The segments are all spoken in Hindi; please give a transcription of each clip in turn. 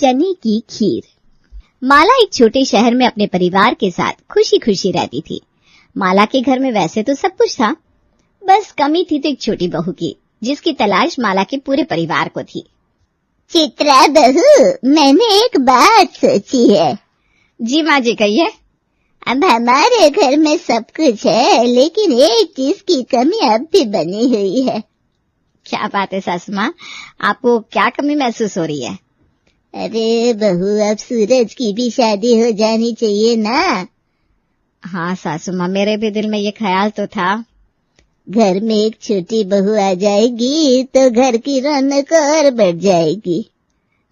चने की खीर। माला एक छोटे शहर में अपने परिवार के साथ खुशी खुशी रहती थी। माला के घर में वैसे तो सब कुछ था, बस कमी थी तो एक छोटी बहू की, जिसकी तलाश माला के पूरे परिवार को थी। चित्रा बहू, मैंने एक बात सोची है। जी माँ जी, कहिए। अब हमारे घर में सब कुछ है, लेकिन एक चीज की कमी अब भी बनी हुई है। क्या बात है सासू माँ, आपको क्या कमी महसूस हो रही है? अरे बहू, अब सूरज की भी शादी हो जानी चाहिए ना। हाँ सासू माँ, मेरे भी दिल में ये ख्याल तो था। घर में एक छोटी बहू आ जाएगी तो घर की रौनक और बढ़ जाएगी।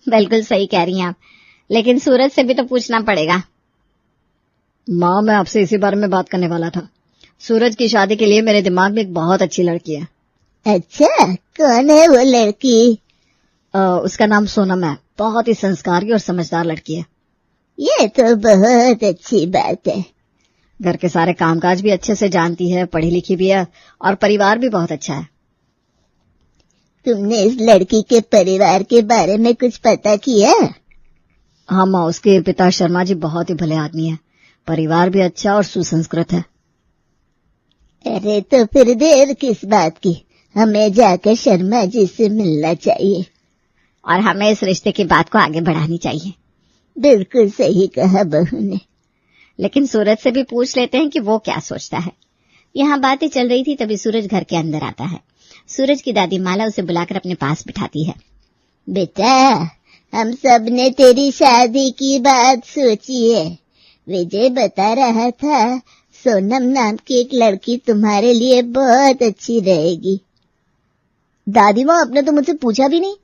बिल्कुल सही कह रही हैं आप, लेकिन सूरज से भी तो पूछना पड़ेगा। माँ, मैं आपसे इसी बारे में बात करने वाला था। सूरज की शादी के लिए मेरे दिमाग में एक बहुत अच्छी लड़की है। अच्छा, कौन है वो लड़की? उसका नाम सोनम है। बहुत ही संस्कारी और समझदार लड़की है। ये तो बहुत अच्छी बात है। घर के सारे कामकाज भी अच्छे से जानती है, पढ़ी लिखी भी है और परिवार भी बहुत अच्छा है। तुमने इस लड़की के परिवार के बारे में कुछ पता किया? हाँ माँ, उसके पिता शर्मा जी बहुत ही भले आदमी है। परिवार भी अच्छा और सुसंस्कृत है। अरे तो फिर देर किस बात की, हमें जाकर शर्मा जी से मिलना चाहिए और हमें इस रिश्ते की बात को आगे बढ़ानी चाहिए। बिल्कुल सही कहा बहू ने। लेकिन सूरज से भी पूछ लेते हैं कि वो क्या सोचता है। यहाँ बातें चल रही थी, तभी सूरज घर के अंदर आता है। सूरज की दादी माला उसे बुलाकर अपने पास बिठाती है। बेटा, हम सब ने तेरी शादी की बात सोची है। विजय बता रहा था सोनम नाम की एक लड़की तुम्हारे लिए बहुत अच्छी रहेगी। दादी माँ, आपने तो मुझसे पूछा भी नहीं।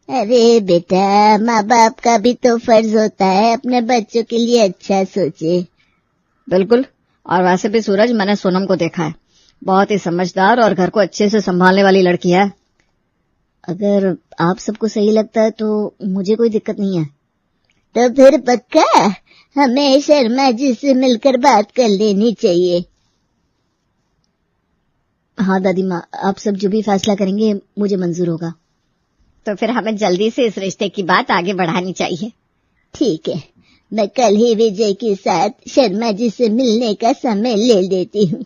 अरे बेटा, माँ बाप का भी तो फर्ज होता है अपने बच्चों के लिए अच्छा सोचे। बिल्कुल, और वैसे भी सूरज, मैंने सोनम को देखा है। बहुत ही समझदार और घर को अच्छे से संभालने वाली लड़की है। अगर आप सबको सही लगता है तो मुझे कोई दिक्कत नहीं है। तो फिर पक्का हमें शर्मा जी से मिलकर बात कर लेनी चाहिए। हाँ दादी माँ, आप सब जो भी फैसला करेंगे मुझे मंजूर होगा। तो फिर हमें जल्दी से इस रिश्ते की बात आगे बढ़ानी चाहिए। ठीक है, मैं कल ही विजय के साथ शर्मा जी से मिलने का समय ले लेती हूँ।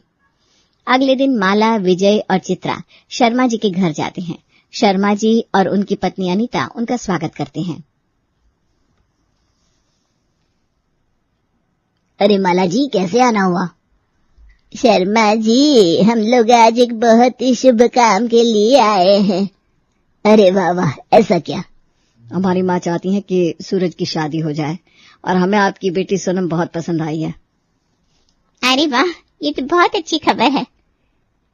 अगले दिन माला, विजय और चित्रा शर्मा जी के घर जाते हैं। शर्मा जी और उनकी पत्नी अनीता उनका स्वागत करते हैं। अरे माला जी, कैसे आना हुआ? शर्मा जी, हम लोग आज एक बहुत ही शुभ काम के लिए आए हैं। अरे वाह वाह, ऐसा क्या? हमारी माँ चाहती है कि सूरज की शादी हो जाए और हमें आपकी बेटी सोनम बहुत पसंद आई है। अरे वाह, ये तो बहुत अच्छी खबर है।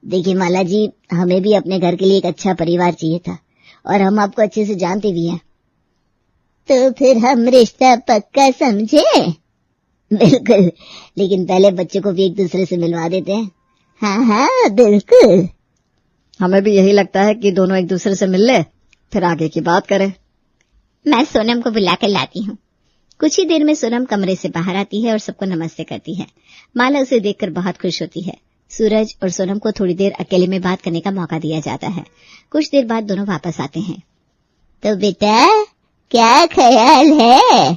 देखिए माला जी, हमें भी अपने घर के लिए एक अच्छा परिवार चाहिए था और हम आपको अच्छे से जानते भी हैं। तो फिर हम रिश्ता पक्का समझे? बिल्कुल, लेकिन पहले बच्चों को भी एक दूसरे से मिलवा देते हैं। हाँ हाँ बिल्कुल। हमें भी यही लगता है कि दोनों एक दूसरे से मिल ले, फिर आगे की बात करें। मैं सोनम को बुला कर लाती हूँ। कुछ ही देर में सोनम कमरे से बाहर आती है और सबको नमस्ते करती है। माला उसे देखकर बहुत खुश होती है। सूरज और सोनम को थोड़ी देर अकेले में बात करने का मौका दिया जाता है। कुछ देर बाद दोनों वापस आते हैं। तो बेटा, क्या ख्याल है?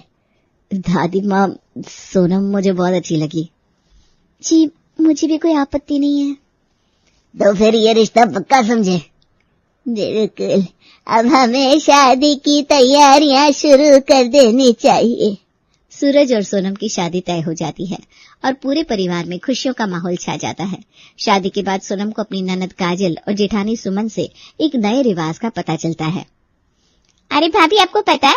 दादी माँ, सोनम मुझे बहुत अच्छी लगी। जी, मुझे भी कोई आपत्ति नहीं है। तो फिर ये रिश्ता पक्का समझे? बिल्कुल, अब हमें शादी की तैयारियां शुरू कर देनी चाहिए। सूरज और सोनम की शादी तय हो जाती है और पूरे परिवार में खुशियों का माहौल छा जाता है। शादी के बाद सोनम को अपनी ननद काजल और जेठानी सुमन से एक नए रिवाज का पता चलता है। अरे भाभी, आपको पता है,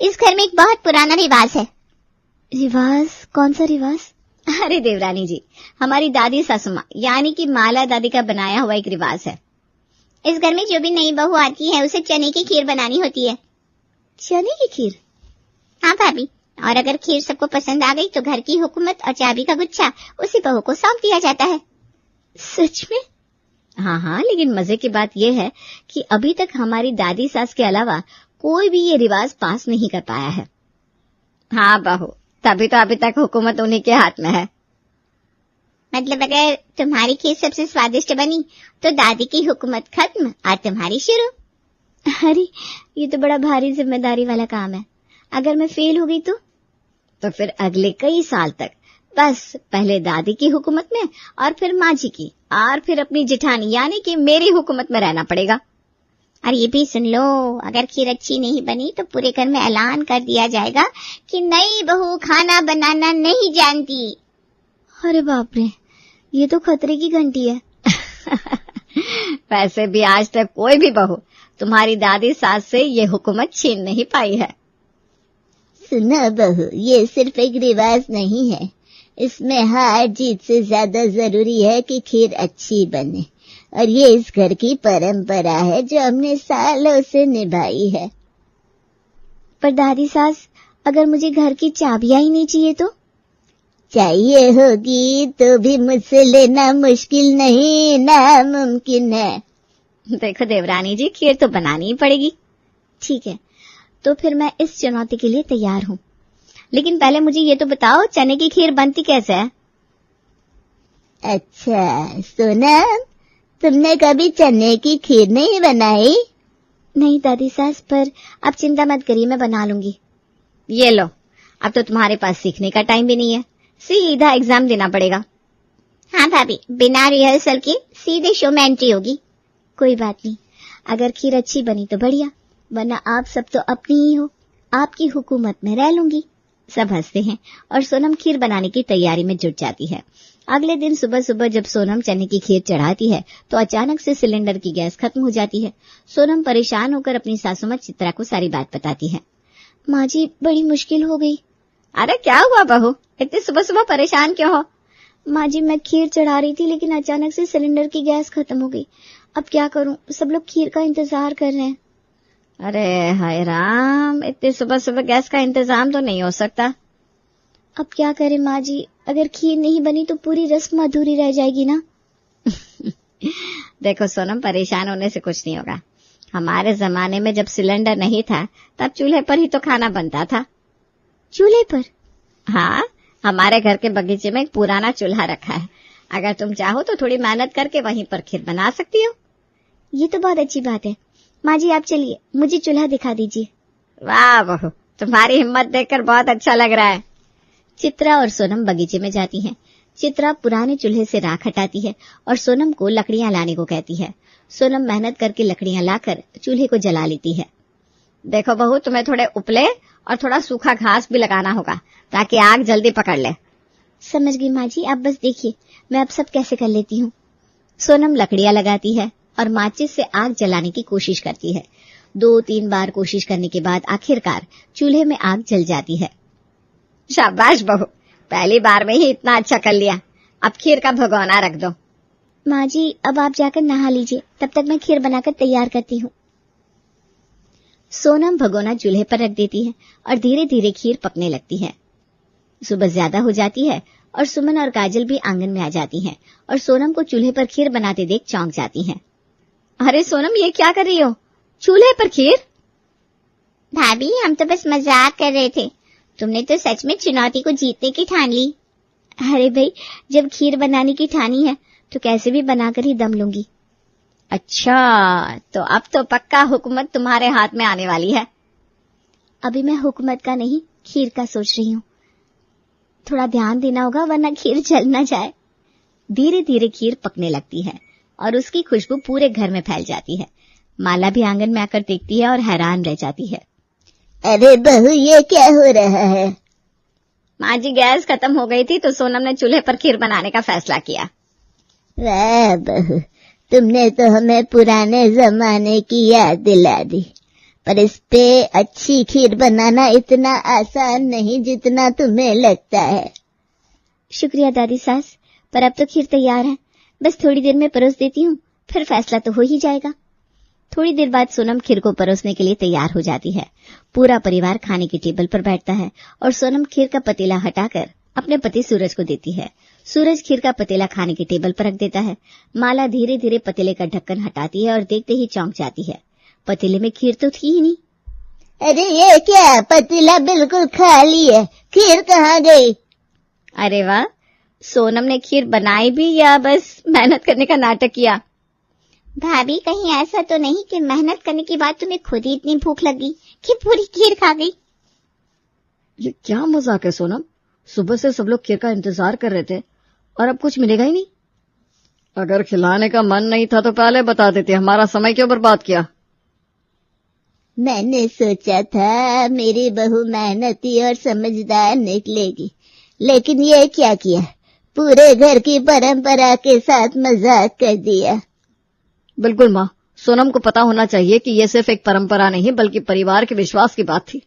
इस घर में एक बहुत पुराना रिवाज है। रिवाज? कौन सा रिवाज? अरे देवरानी जी, हमारी दादी सासुमा यानी कि माला दादी का बनाया हुआ एक रिवाज है। इस घर में जो भी नई बहू आती है उसे चने की खीर बनानी होती है। चने की खीर? हाँ भाभी, और अगर खीर सबको पसंद आ गई तो घर की हुकूमत और चाबी का गुच्छा उसी बहू को सौंप दिया जाता है। सच में? हाँ हाँ, लेकिन मजे की बात यह है कि अभी तक हमारी दादी सास के अलावा कोई भी ये रिवाज पास नहीं कर पाया है। हाँ बहू, तभी तो अभी तक हुकूमत उन्हीं के हाथ में है। मतलब अगर तुम्हारी खीर सबसे स्वादिष्ट बनी तो दादी की हुकूमत खत्म और तुम्हारी शुरू। अरे, ये तो बड़ा भारी जिम्मेदारी वाला काम है। अगर मैं फेल हो गई तो फिर अगले कई साल तक बस पहले दादी की हुकूमत में और फिर माँ जी की और फिर अपनी जेठानी यानी कि मेरी हुकूमत में रहना पड़ेगा। और ये भी सुन लो, अगर खीर अच्छी नहीं बनी तो पूरे घर में ऐलान कर दिया जाएगा कि नई बहू खाना बनाना नहीं जानती। अरे बाप रे, ये तो खतरे की घंटी है। वैसे भी आज तक कोई भी बहू तुम्हारी दादी सास से ये हुकूमत छीन नहीं पाई है। सुनो बहू, ये सिर्फ एक रिवाज नहीं है, इसमें हार जीत से ज्यादा जरूरी है कि खीर अच्छी बने, और ये इस घर की परंपरा है जो हमने सालों से निभाई है। पर दादी सास, अगर मुझे घर की चाबियां ही नहीं चाहिए तो? चाहिए होगी तो भी मुझसे लेना मुश्किल नहीं, नामुमकिन है। देखो देवरानी जी, खीर तो बनानी ही पड़ेगी। ठीक है, तो फिर मैं इस चुनौती के लिए तैयार हूँ, लेकिन पहले मुझे ये तो बताओ चने की खीर बनती कैसे है? अच्छा सोनम, तुमने कभी चने की खीर नहीं बनाई? नहीं दादी सास, पर आप चिंता मत करिए, मैं बना लूंगी। ये लो, अब तो तुम्हारे पास सीखने का टाइम भी नहीं है, सीधा एग्जाम देना पड़ेगा। हाँ भाभी, बिना रिहर्सल के सीधे शो में एंट्री होगी। कोई बात नहीं, अगर खीर अच्छी बनी तो बढ़िया, वरना आप सब तो अपनी ही हो, आपकी हुकूमत में रह लूंगी। सब हंसते हैं और सोनम खीर बनाने की तैयारी में जुट जाती है। अगले दिन सुबह सुबह जब सोनम चने की खीर चढ़ाती है तो अचानक से सिलेंडर की गैस खत्म हो जाती है। सोनम परेशान होकर अपनी सासू माँ चित्रा को सारी बात बताती है। माँ जी, बड़ी मुश्किल हो गई। अरे क्या हुआ बहू, इतनी सुबह सुबह परेशान क्यों हो? माँ जी, मैं खीर चढ़ा रही थी लेकिन अचानक से सिलेंडर की गैस खत्म हो गई, अब क्या करूं? सब लोग खीर का इंतजार कर रहे हैं। अरे हाय राम, इतनी सुबह सुबह गैस का इंतजाम तो नहीं हो सकता। अब क्या करें माँ जी, अगर खीर नहीं बनी तो पूरी रस्म अधूरी रह जाएगी ना। देखो सोनम, परेशान होने से कुछ नहीं होगा। हमारे जमाने में जब सिलेंडर नहीं था तब चूल्हे पर ही तो खाना बनता था। चूल्हे पर? हाँ, हमारे घर के बगीचे में एक पुराना चूल्हा रखा है, अगर तुम चाहो तो थोड़ी मेहनत करके वहीं पर खीर बना सकती हो। ये तो बहुत अच्छी बात है। माँ जी आप चलिए, मुझे चूल्हा दिखा दीजिए। वाह बहू, तुम्हारी हिम्मत देखकर बहुत अच्छा लग रहा है। चित्रा और सोनम बगीचे में जाती हैं। चित्रा पुराने चूल्हे से राख हटाती है और सोनम को लकड़ियां लाने को कहती है। सोनम मेहनत करके लकड़ियां लाकर चूल्हे को जला लेती है। देखो बहू, तुम्हें थोड़े उपले और थोड़ा सूखा घास भी लगाना होगा ताकि आग जल्दी पकड़ ले। समझ गई माँ जी, आप बस देखिए मैं अब सब कैसे कर लेती हूँ। सोनम लकड़ियां लगाती है और माचिस से आग जलाने की कोशिश करती है। 2-3 बार कोशिश करने के बाद आखिरकार चूल्हे में आग जल जाती है। शाबाश बहू, पहली बार में ही इतना अच्छा कर लिया। अब खीर का भगोना रख दो। माँ जी, अब आप जाकर नहा लीजिए, तब तक मैं खीर बनाकर तैयार करती हूँ। सोनम भगोना चूल्हे पर रख देती है और धीरे धीरे खीर पकने लगती है। सुबह ज्यादा हो जाती है और सुमन और काजल भी आंगन में आ जाती हैं और सोनम को चूल्हे पर खीर बनाते देख चौंक जाती हैं। अरे सोनम, ये क्या कर रही हो? चूल्हे पर खीर? भाभी, हम तो बस मजाक कर रहे थे, तुमने तो सच में चुनौती को जीतने की ठान ली। अरे भाई, जब खीर बनाने की ठानी है तो कैसे भी बनाकर ही दम लूंगी। अच्छा, तो अब तो पक्का हुकूमत तुम्हारे हाथ में आने वाली है। अभी मैं हुकूमत का नहीं, खीर का सोच रही हूँ। थोड़ा ध्यान देना होगा वरना खीर जल न जाए। धीरे धीरे खीर पकने लगती है और उसकी खुशबू पूरे घर में फैल जाती है। माला भी आंगन में आकर देखती है और हैरान रह जाती है। अरे बहू, ये क्या हो रहा है? माँ जी, गैस खत्म हो गई थी तो सोनम ने चूल्हे पर खीर बनाने का फैसला किया। वाह बहू, तुमने तो हमें पुराने जमाने की याद दिला दी, पर इस पे अच्छी खीर बनाना इतना आसान नहीं जितना तुम्हें लगता है। शुक्रिया दादी सास, पर अब तो खीर तैयार है, बस थोड़ी देर में परोस देती हूँ, फिर फैसला तो हो ही जाएगा। थोड़ी देर बाद सोनम खीर को परोसने के लिए तैयार हो जाती है। पूरा परिवार खाने की टेबल पर बैठता है और सोनम खीर का पतीला हटाकर अपने पति सूरज को देती है। सूरज खीर का पतीला खाने की टेबल पर रख देता है। माला धीरे धीरे पतीले का ढक्कन हटाती है और देखते ही चौंक जाती है, पतीले में खीर तो थी ही नहीं। अरे ये क्या, पतीला बिल्कुल खाली है, खीर कहाँ गई? अरे वाह, सोनम ने खीर बनाई भी या बस मेहनत करने का नाटक किया? भाभी, कहीं ऐसा तो नहीं कि मेहनत करने के बाद तुम्हें खुद ही इतनी भूख लगी कि पूरी खीर खा गई? ये क्या मजाक है सोनम? सुबह से सब लोग खीर का इंतजार कर रहे थे और अब कुछ मिलेगा ही नहीं। अगर खिलाने का मन नहीं था तो पहले बता देते, हमारा समय क्यों बर्बाद किया? मैंने सोचा था मेरी बहू मेहनती और समझदार निकलेगी, लेकिन ये क्या किया, पूरे घर की परंपरा के साथ मजाक कर दिया। बिल्कुल माँ, सोनम को पता होना चाहिए कि ये सिर्फ एक परंपरा नहीं बल्कि परिवार के विश्वास की बात थी।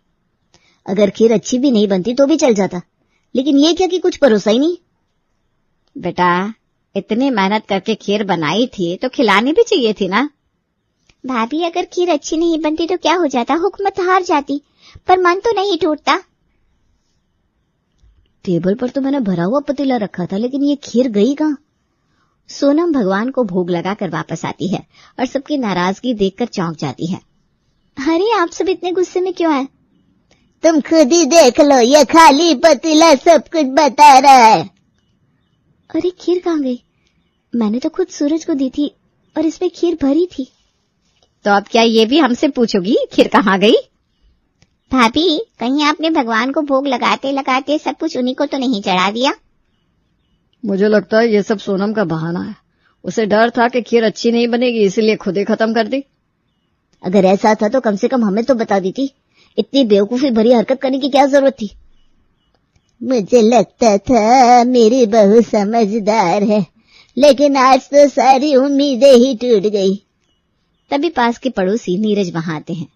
अगर खीर अच्छी भी नहीं बनती तो भी चल जाता, लेकिन ये क्या कि कुछ भरोसा ही नहीं। बेटा, इतनी मेहनत करके खीर बनाई थी तो खिलानी भी चाहिए थी ना। भाभी, अगर खीर अच्छी नहीं बनती तो क्या हो जाता, हुकूमत हार जाती, पर मन तो नहीं टूटता। टेबल पर तो मैंने भरा हुआ पतीला रखा था, लेकिन ये खीर गई कहाँ? सोनम भगवान को भोग लगाकर वापस आती है और सबकी नाराजगी देखकर चौंक जाती है। अरे, आप सब इतने गुस्से में क्यों हैं? तुम खुद ही देख लो, ये खाली पतीला सब कुछ बता रहा है। अरे, खीर कहाँ गई? मैंने तो खुद सूरज को दी थी और इसमें खीर भरी थी। तो अब क्या ये भी हमसे पूछोगी खीर कहाँ गई? भाभी, कहीं आपने भगवान को भोग लगाते लगाते सब कुछ उन्हीं को तो नहीं चढ़ा दिया? मुझे लगता है ये सब सोनम का बहाना है। उसे डर था कि खीर अच्छी नहीं बनेगी, इसलिए खुद ही खत्म कर दी। अगर ऐसा था तो कम से कम हमें तो बता दी थी। इतनी बेवकूफी भरी हरकत करने की क्या जरूरत थी? मुझे लगता था मेरी बहू समझदार है, लेकिन आज तो सारी उम्मीदें ही टूट गई। तभी पास के पड़ोसी नीरज वहां आते हैं।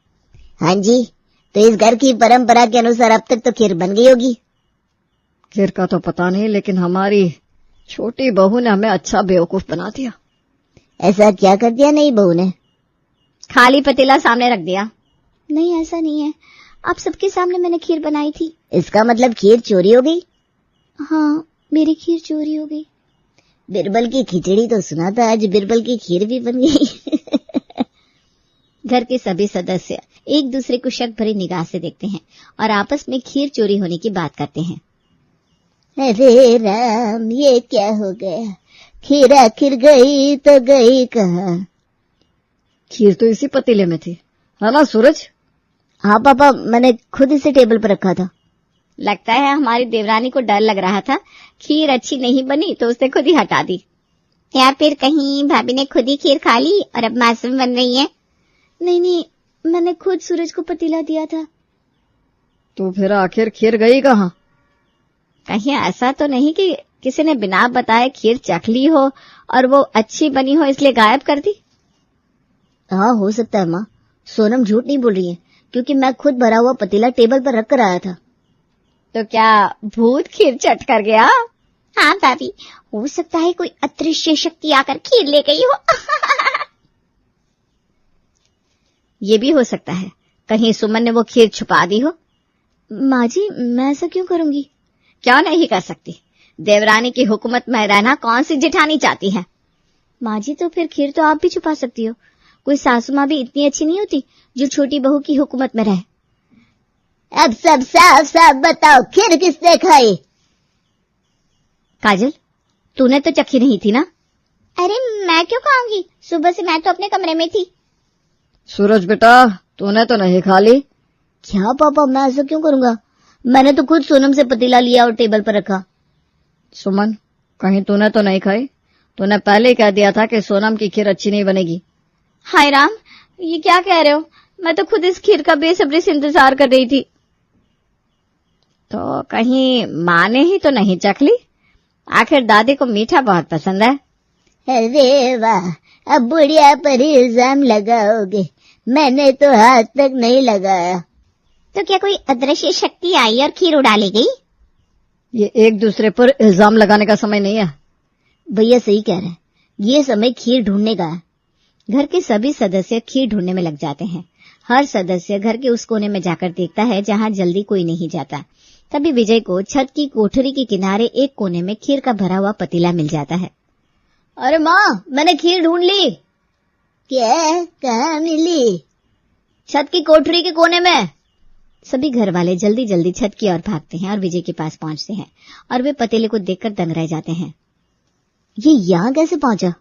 हाँ जी, तो इस घर की परंपरा के अनुसार अब तक तो खीर बन गई होगी। खीर का तो पता नहीं, लेकिन हमारी छोटी बहू ने हमें अच्छा बेवकूफ बना दिया। ऐसा क्या कर दिया नई बहू ने? खाली पतीला सामने रख दिया। नहीं, ऐसा नहीं है, आप सबके सामने मैंने खीर बनाई थी। इसका मतलब खीर चोरी हो गई? हाँ, मेरी खीर चोरी हो गई। बिरबल की खिचड़ी तो सुना था, आज बिरबल की खीर भी बन गई। घर के सभी सदस्य एक दूसरे को शक भरी निगाह से देखते हैं और आपस में खीर चोरी होने की बात करते हैं। अरे राम, ये क्या हो गया? खीर आखिर गई तो गई कहाँ? खीर तो इसी पतीले में थी, है ना सूरज? हाँ पापा, मैंने खुद इसे टेबल पर रखा था। लगता है हमारी देवरानी को डर लग रहा था खीर अच्छी नहीं बनी तो उसने खुद ही हटा दी। या फिर कहीं भाभी ने खुद ही खीर खा ली और अब मासूम बन रही है। नहीं, मैंने खुद सूरज को पतीला दिया था। तो फिर आखिर खीर गई कहाँ? कहीं ऐसा तो नहीं कि किसी ने बिना बताए खीर चख ली हो और वो अच्छी बनी हो इसलिए गायब कर दी? हाँ, हो सकता है माँ। सोनम झूठ नहीं बोल रही है, क्योंकि मैं खुद भरा हुआ पतीला टेबल पर रख कर आया था। तो क्या भूत खीर चट कर गया? हाँ भाभी, हो सकता है कोई अदृश्य शक्ति आकर खीर ले गई हो। ये भी हो सकता है, कहीं सुमन ने वो खीर छुपा दी हो। माँ जी, मैं ऐसा क्यों करूंगी? क्यों नहीं कर सकती? देवरानी की हुकूमत में रहना कौन सी जेठानी चाहती है? माँ जी, तो फिर खीर तो आप भी छुपा सकती हो। कोई सासू माँ भी इतनी अच्छी नहीं होती जो छोटी बहू की हुकूमत में रहे। अब सब साफ साफ बताओ, खीर किसने खाई? काजल, तूने तो चखी नहीं थी ना? अरे, मैं क्यों खाऊंगी? सुबह से मैं तो अपने कमरे में थी। सूरज बेटा, तूने तो नहीं खा ली? क्या पापा, मैं ऐसा क्यों करूंगा? मैंने तो खुद सोनम से पतीला लिया और टेबल पर रखा। सुमन, कहीं तूने तो नहीं खाई? तूने पहले कह दिया था कि सोनम की खीर अच्छी नहीं बनेगी। हाय राम, ये क्या कह रहे हो? मैं तो खुद इस खीर का बेसब्री से इंतजार कर रही थी। तो कहीं माँ ने ही तो नहीं चख ली? आखिर दादी को मीठा बहुत पसंद है। अरे वाह, अब बुढ़िया पर इल्जाम लगाओगे? मैंने तो हाथ तक नहीं लगाया। तो क्या कोई अदृश्य शक्ति आई और खीर उड़ा ले गई? ये एक दूसरे पर इल्जाम लगाने का समय नहीं है। भैया सही कह रहे हैं, ये समय खीर ढूंढने का है। घर के सभी सदस्य खीर ढूंढने में लग जाते हैं। हर सदस्य घर के उस कोने में जाकर देखता है जहां जल्दी कोई नहीं जाता। तभी विजय को छत की कोठरी के किनारे एक कोने में खीर का भरा हुआ पतीला मिल जाता है। अरे माँ, मैंने खीर ढूंढ ली। क्या? कहाँ मिली? छत की कोठरी के कोने में। सभी घर वाले जल्दी जल्दी छत की ओर भागते हैं और विजय के पास पहुंचते हैं और वे पतीले को देखकर दंग रह जाते हैं। ये यहाँ कैसे पहुंचा?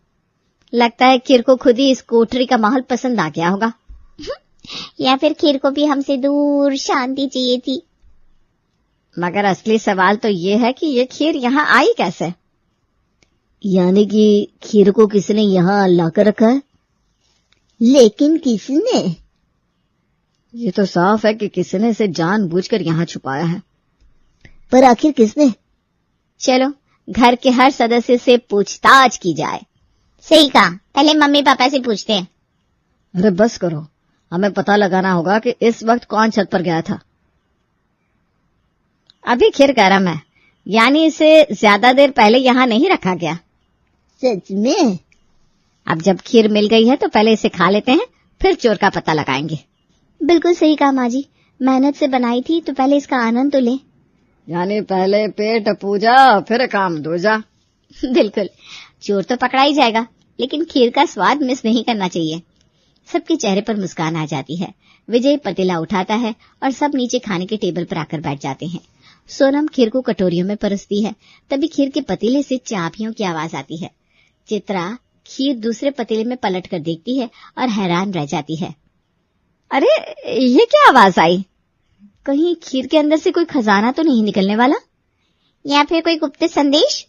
लगता है खीर को खुद ही इस कोठरी का माहौल पसंद आ गया होगा। या फिर खीर को भी हमसे दूर शांति चाहिए थी। मगर असली सवाल तो ये है कि ये खीर यहाँ आई कैसे? यानी कि खीर को किसी ने यहाँ लाकर रखा है? लेकिन किसने? ये तो साफ है कि किसी ने इसे जानबूझकर यहाँ छुपाया है। पर आखिर किसने? चलो घर के हर सदस्य से पूछताछ की जाए। सही कहा, पहले मम्मी पापा से पूछते हैं। अरे बस करो, हमें पता लगाना होगा कि इस वक्त कौन छत पर गया था। अभी खीर गर्म है, यानी इसे ज्यादा देर पहले यहाँ नहीं रखा गया। सच में? अब जब खीर मिल गई है तो पहले इसे खा लेते हैं, फिर चोर का पता लगाएंगे। बिल्कुल सही कहा माँ जी, मेहनत से बनाई थी तो पहले इसका आनंद तो ले। यानी पहले पेट पूजा फिर काम दूजा। बिल्कुल, चोर तो पकड़ा ही जाएगा, लेकिन खीर का स्वाद मिस नहीं करना चाहिए। सबके चेहरे पर मुस्कान आ जाती है। विजय पतीला उठाता है और सब नीचे खाने के टेबल पर आकर बैठ जाते हैं। सोनम खीर को कटोरियों में परसती है, तभी खीर के पतीले से चाबियों की आवाज आती है। चित्रा खीर दूसरे पतीले में पलट कर देखती है और हैरान रह जाती है। अरे ये क्या आवाज आई? कहीं खीर के अंदर से कोई खजाना तो नहीं निकलने वाला, या फिर कोई गुप्त संदेश?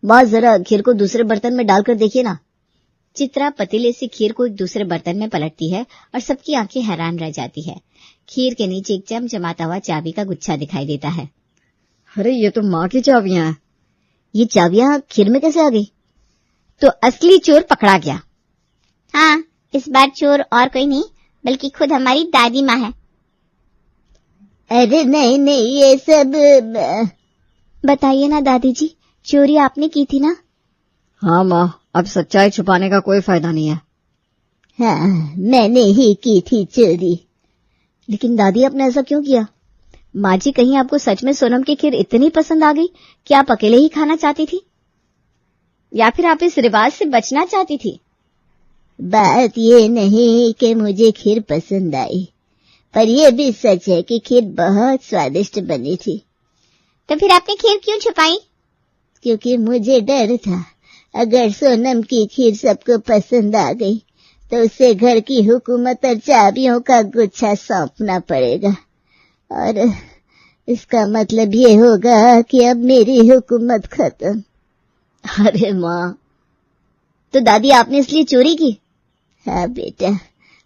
माँ जरा खीर को दूसरे बर्तन में डालकर देखिए ना। चित्रा पतीले से खीर को एक दूसरे बर्तन में पलटती है और सबकी आंखें हैरान रह जाती है। खीर के नीचे एक चमचमाता हुआ चाबी का गुच्छा दिखाई देता है। अरे ये तो माँ की चाबियां हैं। ये चाबियां खीर में कैसे आ गई? तो असली चोर पकड़ा गया। हाँ, इस बार चोर और कोई नहीं बल्कि खुद हमारी दादी माँ है। अरे नहीं नहीं, ये सब बताइए ना दादी जी, चोरी आपने की थी ना? हाँ माँ, अब सच्चाई छुपाने का कोई फायदा नहीं है। हाँ, मैंने ही की थी चोरी। लेकिन दादी आपने ऐसा क्यों किया? माँ जी, कहीं आपको सच में सोनम की खीर इतनी पसंद आ गई कि आप अकेले ही खाना चाहती थी, या फिर आप इस रिवाज से बचना चाहती थी? बात ये नहीं कि मुझे खीर पसंद आई, पर यह भी सच है कि खीर बहुत स्वादिष्ट बनी थी। तो फिर आपने खीर क्यों छुपाई? क्योंकि मुझे डर था, अगर सोनम की खीर सबको पसंद आ गई तो उसे घर की हुकूमत और चाबियों का गुच्छा सौंपना पड़ेगा, और इसका मतलब ये होगा कि अब मेरी हुकूमत खत्म। अरे माँ, तो दादी आपने इसलिए चोरी की? हाँ बेटा,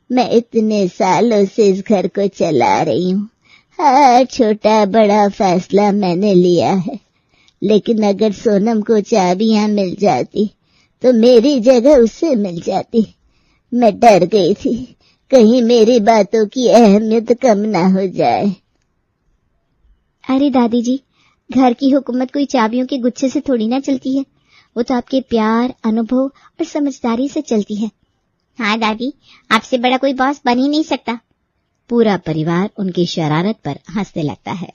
मैं इतने सालों से इस घर को चला रही हूँ। हर छोटा बड़ा फैसला मैंने लिया है, लेकिन अगर सोनम को चाबियां मिल जाती तो मेरी जगह उसे मिल जाती। मैं डर गई थी कहीं मेरी बातों की अहमियत कम ना हो जाए। अरे दादी जी, घर की हुकूमत कोई चाबियों के गुच्छे से थोड़ी ना चलती है, वो तो आपके प्यार, अनुभव और समझदारी से चलती है। हाँ दादी, आपसे बड़ा कोई बॉस बन ही नहीं सकता। पूरा परिवार उनकी शरारत पर हंसने लगता है।